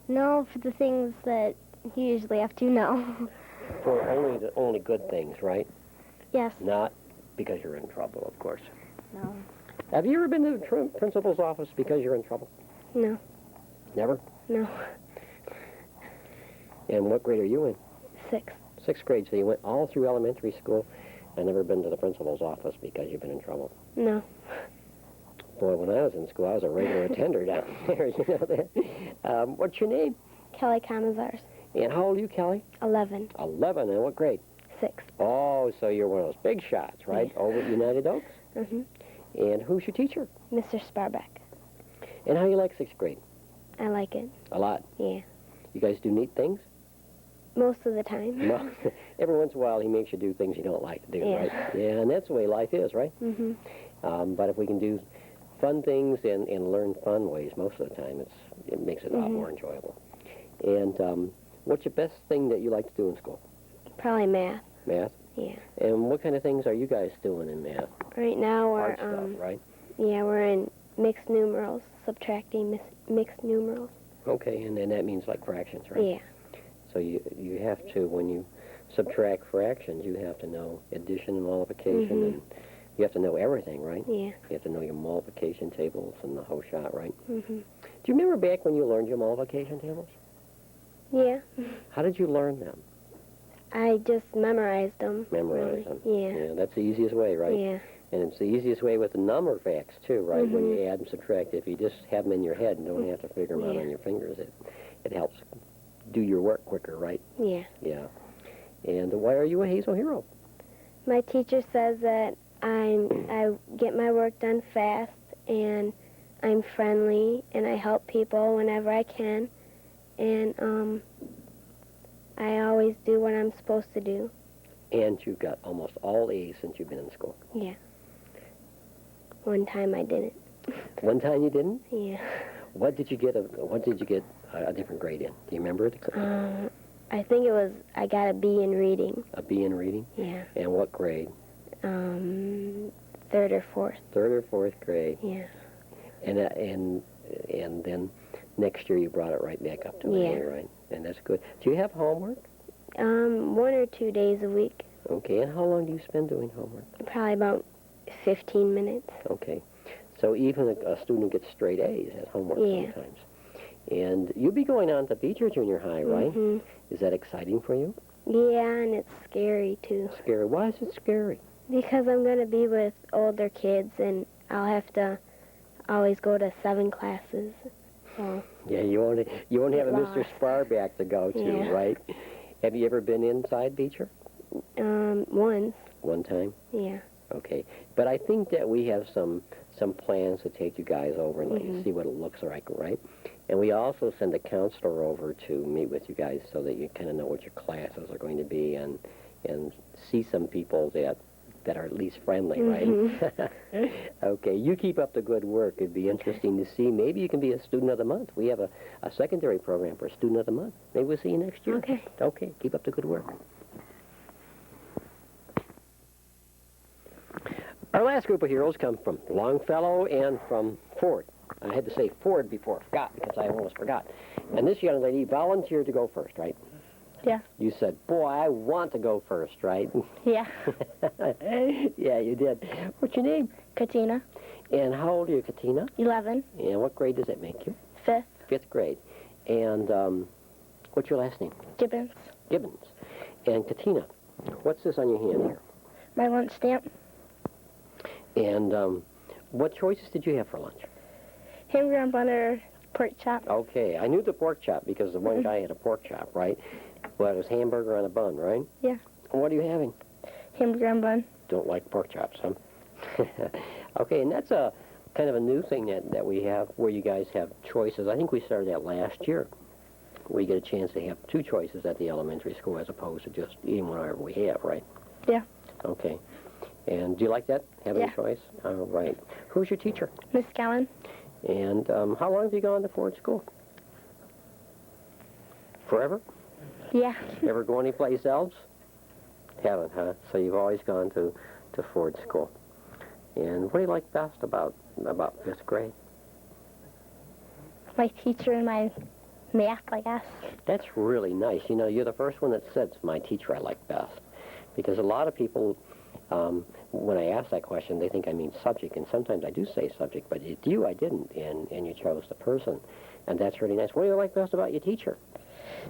No, for the things that you usually have to know. For only good things, right? Yes. Not because you're in trouble, of course. No. Have you ever been to the principal's office because you're in trouble? No. Never? No. And what grade are you in? 6. 6th grade, so you went all through elementary school and never been to the principal's office because you've been in trouble. No. Boy, when I was in school, I was a regular attender down there, you know that. What's your name? Kelly Komisarz. And how old are you, Kelly? 11. 11, and what grade? 6. Oh, so you're one of those big shots, right? Yeah. Over at United Oaks? Mm-hmm. And who's your teacher? Mr. Sparbeck. And how you like 6th grade? I like it. A lot. Yeah. You guys do neat things? Most of the time. No. Every once in a while, he makes you do things you don't like to do, Yeah. right? Yeah, and that's the way life is, right? Mm-hmm. But if we can do fun things and learn fun ways, most of the time, it makes it a lot more enjoyable. And what's your best thing that you like to do in school? Probably math. Math? Yeah. And what kind of things are you guys doing in math? Right now we're Art stuff, right? yeah, we're in mixed numerals, subtracting mixed numerals. Okay, and then that means like fractions, right? Yeah. So you have to, when you subtract fractions, you have to know addition and multiplication, and you have to know everything, right? Yeah. You have to know your multiplication tables and the whole shot, right? Mhm. Do you remember back when you learned your multiplication tables? Yeah. How did you learn them? I just memorized them. Memorize them. Yeah. Yeah, that's the easiest way, right? Yeah. And it's the easiest way with the number facts, too, right? When you add and subtract, if you just have them in your head and don't have to figure them out on your fingers, it helps do your work quicker, right? Yeah. Yeah. And why are you a Hazel hero? My teacher says that I get my work done fast, and I'm friendly, and I help people whenever I can, and I always do what I'm supposed to do. And you've got almost all A's since you've been in school. Yeah. One time I didn't. One time you didn't? Yeah. What did you get a different grade in? Do you remember it? I think it was, I got a B in reading. A B in reading? Yeah. And what grade? Third or fourth. Third or fourth grade. Yeah. And then next year you brought it right back up to an A, right? And that's good. Do you have homework? 1 or 2 days a week. Okay, and how long do you spend doing homework? Probably about 15 minutes. Okay. So even a student who gets straight A's has homework sometimes. And you'll be going on to Beecher Junior High, right? Is that exciting for you? Yeah, and it's scary, too. Scary. Why is it scary? Because I'm going to be with older kids, and I'll have to always go to 7 classes. So. Yeah, you won't have a Mr. lost. Sparback to go to, right? Have you ever been inside Beecher? Once. One time? Yeah. Okay. But I think that we have some plans to take you guys over and let you see what it looks like, right? And we also send a counselor over to meet with you guys so that you kind of know what your classes are going to be and see some people that are at least friendly, right? Okay, you keep up the good work. It'd be interesting to see. Maybe you can be a student of the month. We have a secondary program for student of the month. Maybe we'll see you next year. Okay. Okay, keep up the good work. Our last group of heroes come from Longfellow and from Ford. I had to say Ford before I forgot because I almost forgot. And this young lady volunteered to go first, right? Yeah. You said, boy, I want to go first, right? Yeah. Yeah, you did. What's your name? Katina, And how old are you, Katina? 11, And what grade does that make you? 5th, 5th grade. And what's your last name? Gibbons. Gibbons. And Katina, what's this on your hand here? My lunch stamp, And what choices did you have for lunch? hamburger and butter, pork chop. Okay, I knew the pork chop because the one guy had a pork chop, right? Well, it was hamburger on a bun, right? Yeah. And what are you having? Hamburger and bun. Don't like pork chops, huh? Okay, and that's a kind of a new thing that we have where you guys have choices. I think we started that last year. We get a chance to have 2 choices at the elementary school as opposed to just eating whatever we have, right? Yeah. Okay. And do you like that, having a choice? All right. Who's your teacher? Miss Gallen. And how long have you gone to Ford School? Forever? Yeah. Ever go anyplace else? Haven't, huh? So you've always gone to Ford School. And what do you like best about 5th grade? My teacher and my math, I guess. That's really nice. You know, you're the first one that says my teacher I like best. Because a lot of people, when I ask that question, they think I mean subject. And sometimes I do say subject, but it's you, I didn't. And you chose the person. And that's really nice. What do you like best about your teacher?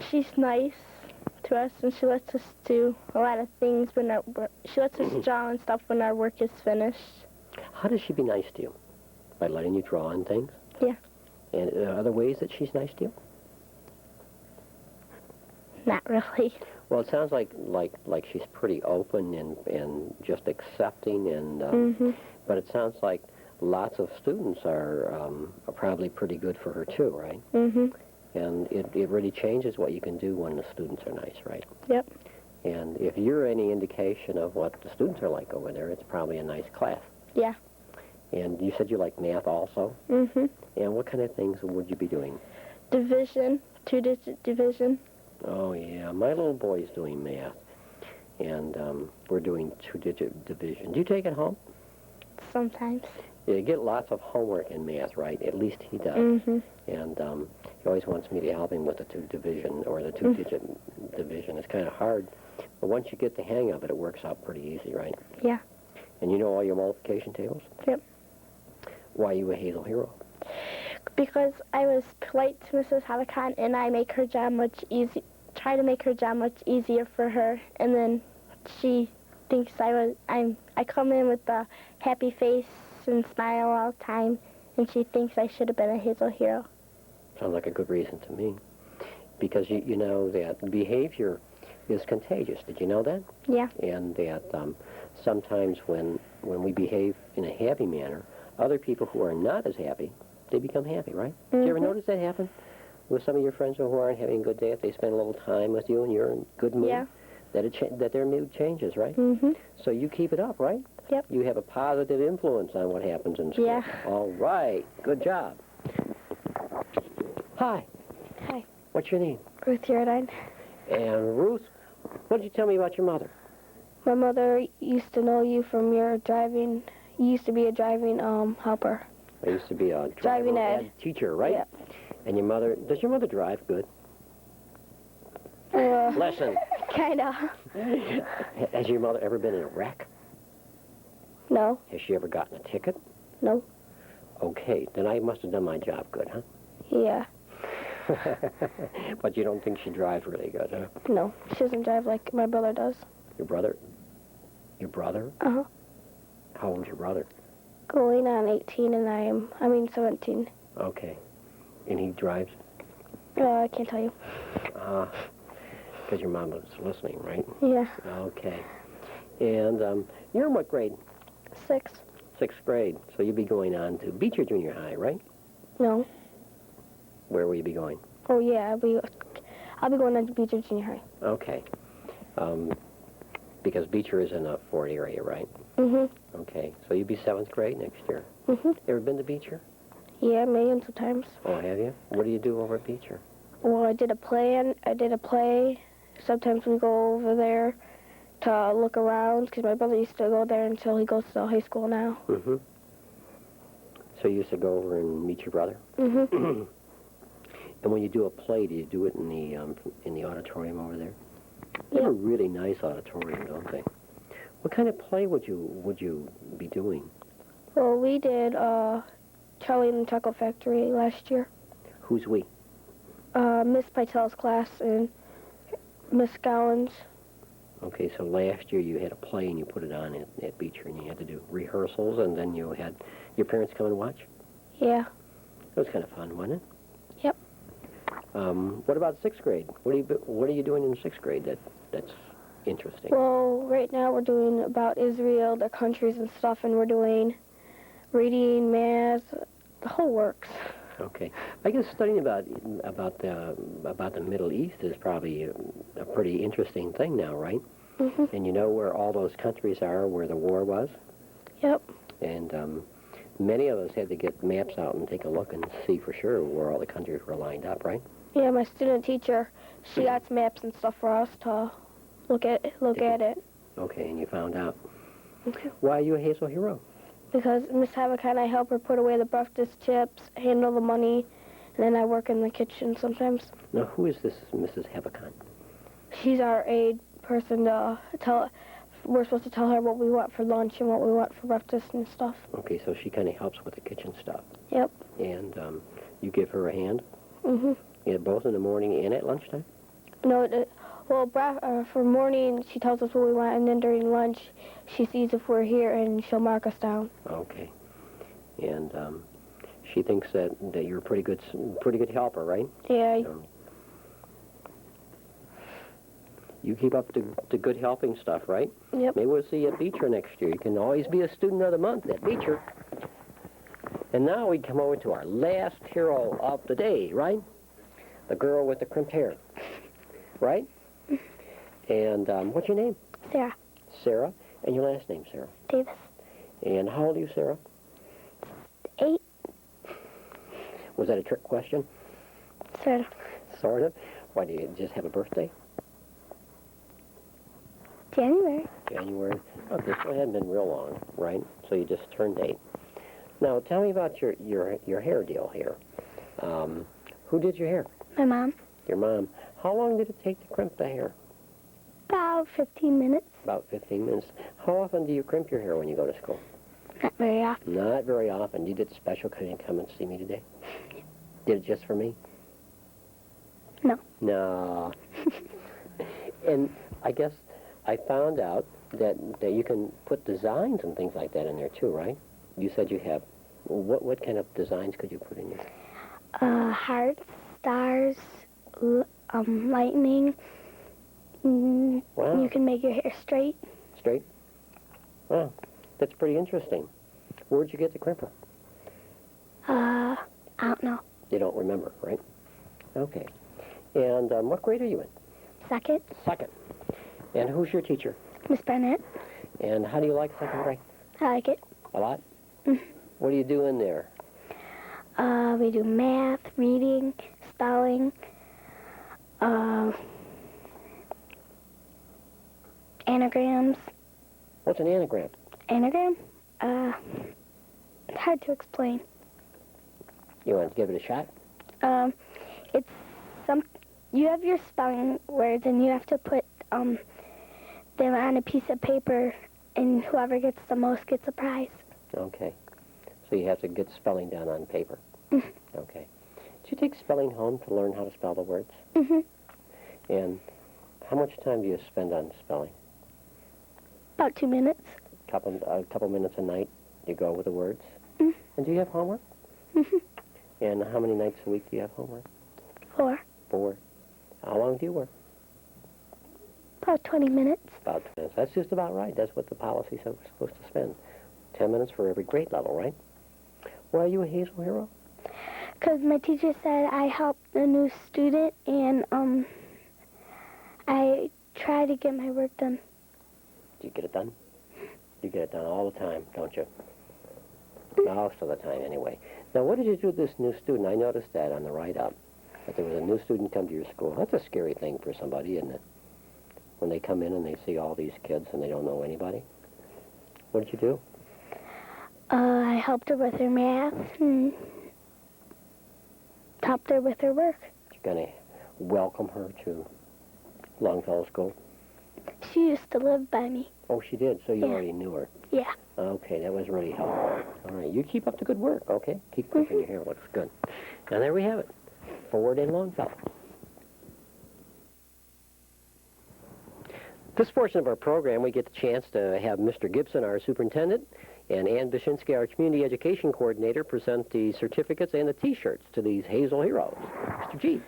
She's nice to us, and she lets us do a lot of things when she lets us draw and stuff when our work is finished. How does she be nice to you? By letting you draw on things? Yeah. And are there other ways that she's nice to you? Not really. Well, it sounds like she's pretty open and just accepting, and but it sounds like lots of students are probably pretty good for her too, right? Mm-hmm. And it really changes what you can do when the students are nice, right? Yep. And if you're any indication of what the students are like over there, it's probably a nice class. Yeah. And you said you like math also? Mm-hmm. And what kind of things would you be doing? Division, 2-digit division. Oh, yeah. My little boy's doing math. and we're doing 2-digit division. Do you take it home? Sometimes. You get lots of homework in math, right? At least he does. Mm-hmm. And he always wants me to help him with the 2-division or the 2-digit division. It's kind of hard, but once you get the hang of it, it works out pretty easy, right? Yeah. And you know all your multiplication tables? Yep. Why are you a Hazel hero? Because I was polite to Mrs. Havikan, and I make her job try to make her job much easier for her, and then she thinks I come in with a happy face and smile all the time, and she thinks I should have been a Hazel hero. Sounds like a good reason to me. Because you know that behavior is contagious. Did you know that? Yeah. And that sometimes when we behave in a happy manner, other people who are not as happy, they become happy, right? Mm-hmm. Did you ever notice that happen with some of your friends who aren't having a good day? If they spend a little time with you and you're in good mood, Yeah. that their mood changes, right? Mm-hmm. So you keep it up, right? Yep. You have a positive influence on what happens in school. Yeah. All right. Good job. Hi. Hi. What's your name? Rutth Hewerdine. And Ruth, what did you tell me about your mother? My mother used to know you from your driving. You used to be a driving helper. I used to be a Driving ed. teacher, right? Yeah. And does your mother drive good? Lesson. Kind of. Has your mother ever been in a wreck? No. Has she ever gotten a ticket? No. Okay, then I must have done my job good, huh? Yeah. But you don't think she drives really good, huh? No. She doesn't drive like my brother does. Your brother? Your brother? Uh-huh. How old's your brother? Going on 18 and I mean 17. Okay. And he drives? I can't tell you. Because your mom was listening, right? Yeah. Okay. And you're in what grade? 6. 6th grade. So you'll be going on to Beecher Junior High, right? No. Where will you be going? Oh yeah, I'll be going on to Beecher Junior High. Okay. Because Beecher is in a Fort area, right? Mhm. Okay. So you'll be 7th grade next year. Mhm. Ever been to Beecher? Yeah, millions of times. Oh, have you? What do you do over at Beecher? Well, I did a play. Sometimes we go over there to look around because my brother used to go there until he goes to high school now. Mm-hmm. So you used to go over and meet your brother? Mhm. And when you do a play, do you do it in the auditorium over there? They Yeah. have a really nice auditorium, don't they? What kind of play would you be doing? Well, we did Charlie and the Chocolate Factory last year. Who's we? Miss Pytel's class and Miss Gowan's. Okay, so last year you had a play and you put it on at Beecher and you had to do rehearsals and then you had your parents come and watch? Yeah. It was kind of fun, wasn't it? Yep. What about 6th grade? What are you doing in 6th grade that's interesting? Well, right now we're doing about Israel, the countries and stuff, and we're doing reading, math, the whole works. Okay, I guess studying about the Middle East is probably a pretty interesting thing now, right? Mhm. And you know where all those countries are, where the war was, Yep. and many of us had to get maps out and take a look and see for sure where all the countries were lined up, right? Yeah, my student teacher, she got maps and stuff for us to look at it. Okay, and you found out. Why are you a Hazel hero? Because Miss Havikan, I help her put away the breakfast chips, handle the money, and then I work in the kitchen sometimes. Now, who is this Mrs. Havikan? She's our aide person to tell. We're supposed to tell her what we want for lunch and what we want for breakfast and stuff. Okay, so she kind of helps with the kitchen stuff. Yep. And you give her a hand? Mhm. Yeah, both in the morning and at lunchtime? No, for morning she tells us what we want, and then during lunch she sees if we're here and she'll mark us down. Okay. And she thinks that you're a pretty good helper, right? Yeah. You keep up the good helping stuff, right? Yep. Maybe we'll see you at Beecher next year. You can always be a student of the month at Beecher. And now we come over to our last hero of the day, right? The girl with the crimped hair, right? And what's your name? Sara. Sara. And your last name, Sara? Davis. And how old are you, Sara? 8. Was that a trick question? Sort of. Sort of. Why, do you just have a birthday? January. January. Okay, so it hadn't been real long, right? So you just turned 8. Now, tell me about your hair deal here. Who did your hair? My mom. Your mom. How long did it take to crimp the hair? About 15 minutes. About 15 minutes. How often do you crimp your hair when you go to school? Not very often. Not very often. You did it special because you come and see me today? Did it just for me? No. No. And I guess I found out that you can put designs and things like that in there too, right? You said you have. What kind of designs could you put in there? Hearts, stars, lightning. Wow. You can make your hair straight. Straight? Wow. That's pretty interesting. Where'd you get the crimper? I don't know. You don't remember, right? Okay. And what grade are you in? Second, Second. And who's your teacher? Miss Bennett. And how do you like second grade? I like it. A lot? What do you do in there? We do math, reading, spelling, anagrams. What's an anagram? Anagram? It's hard to explain. You want to give it a shot? It's you have your spelling words and you have to put them on a piece of paper, and whoever gets the most gets a prize. Okay. So you have to get spelling down on paper. Okay. Did you take spelling home to learn how to spell the words? Mm-hmm. And how much time do you spend on spelling? About 2 minutes. A couple minutes a night you go with the words? Mm. And do you have homework? Mm-hmm. And how many nights a week do you have homework? 4. 4. How long do you work? About 20 minutes. About 10 minutes. That's just about right. That's what the policy said we're supposed to spend. 10 minutes for every grade level, right? Why are you a Hazel hero? Because my teacher said I helped a new student, and I try to get my work done. Do you get it done? You get it done all the time, don't you? Most of the time, anyway. Now, what did you do with this new student? I noticed that on the write-up, that there was a new student come to your school. That's a scary thing for somebody, isn't it? When they come in and they see all these kids and they don't know anybody. What did you do? I helped her with her math and helped her with her work. You're going to welcome her to Longfellow School? She used to live by me. Oh, she did, so you Yeah. already knew her. Yeah. Okay, that was really helpful. All right, you keep up the good work, okay? Keep clipping your hair, looks good. And there we have it. Forward in Longfellow. This portion of our program, we get the chance to have Mr. Gibson, our superintendent, and Ann Bashinsky, our community education coordinator, present the certificates and the T-shirts to these Hazel heroes. Mr. G.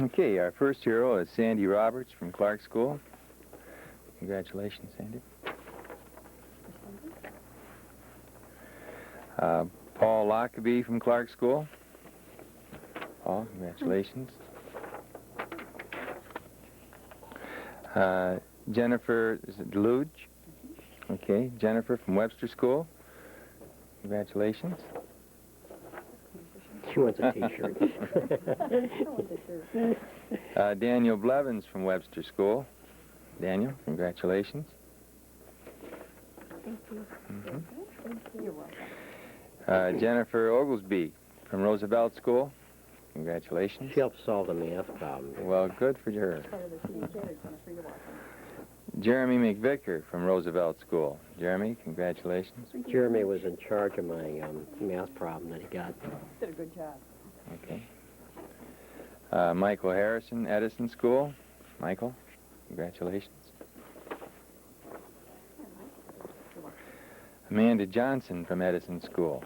Okay, our first hero is Sandy Roberts from Clark School. Congratulations, Sandy. Paul Lockaby from Clark School. Paul, congratulations. Jennifer, is it Dluge? Okay, Jennifer from Webster School. Congratulations. She wants a T-shirt. Daniel Blevins from Webster School. Daniel, congratulations. Thank you. Mm-hmm. You're welcome. Jennifer Oglesby from Roosevelt School. Congratulations. She helped solve the math problem. Well, good for her. Part of the city kid, Jennifer, you're welcome. Jeremy McVicker from Roosevelt School. Jeremy, congratulations. Jeremy was in charge of my math problem that he got. Did a good job. Okay. Michael Harrison, Edison School. Michael, congratulations. Amanda Johnson from Edison School.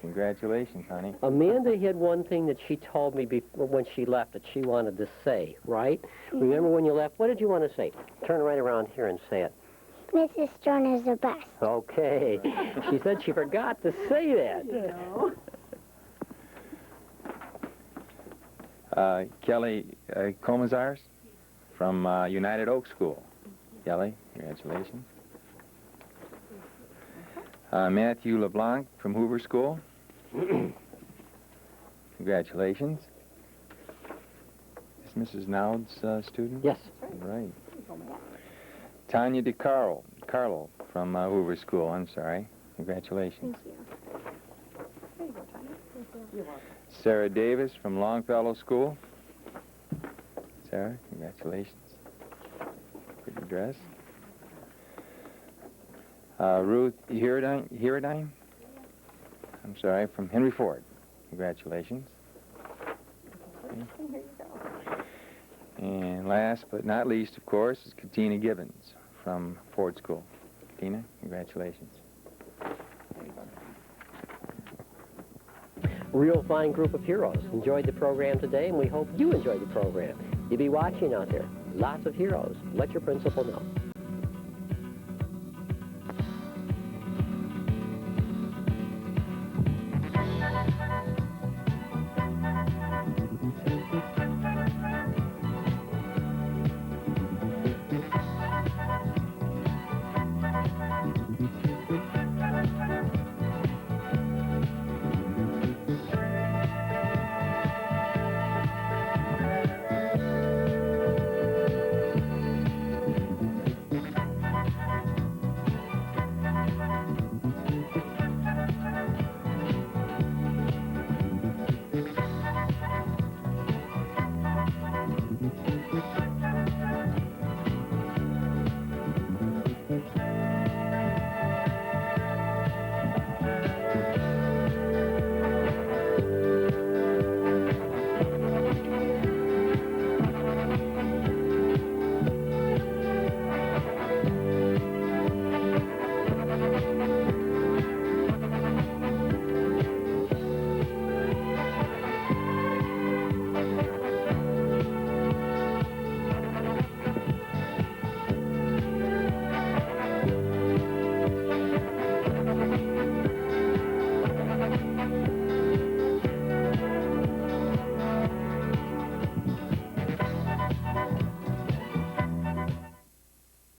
Congratulations, honey. Amanda had one thing that she told me when she left that she wanted to say, right? Remember when you left, what did you want to say? Turn right around here and say it. Mrs. Stone is the best. Okay. She said she forgot to say that. You know. Kelly Komisarz from United Oak School. Kelly, congratulations. Matthew LeBlanc from Hoover School. Congratulations. Is Mrs. Nowd's student? Yes. Right. Tonya DeCarlo from Hoover School. I'm sorry. Congratulations. Thank you. There you go, Tonya. You're welcome. Sara Davis from Longfellow School. Sara, congratulations. Pretty dress. Rutth Hewerdine. I'm sorry, from Henry Ford. Congratulations. Okay. Here you go. And last but not least, of course, is Katina Gibbons from Ford School. Katina, congratulations. Real fine group of heroes. Enjoyed the program today, and we hope you enjoyed the program. You be watching out there. Lots of heroes. Let your principal know.